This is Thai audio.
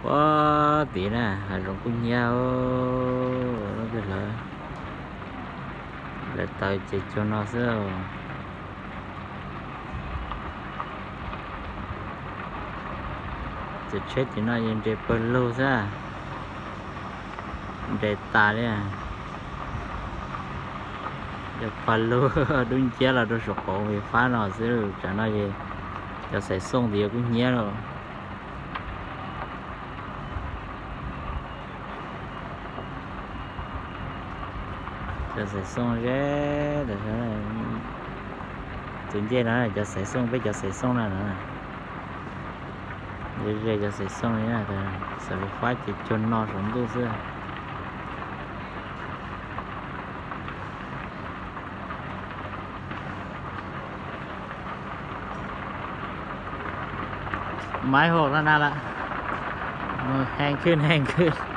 quá tí nè hai rồng cùng nhau nó biết là tao chỉ cho nó saoจะเช็ดอยู่นะยังเดเปิลลูซ่าเดตาเนี่ยเดี๋ยวปัลลูดุนเจ้าเราดูสกอไฟฟ้าหน่อยสิจะน่าจะใส่ส่งเดียวก็เงี้ยแล้วจะใส่ส่งเจ๊เดี๋ยวถึงเจ๊นะจะใส่ส่งไปจะใส่ส่งนั่นนะเดี๋ยวจะใส่ส่งนี่นะแต่ใส่ไฟฟ้าจะจนนอนสมตู้เสื้อไม้หกแล้วนั่นละแห้งขึ้น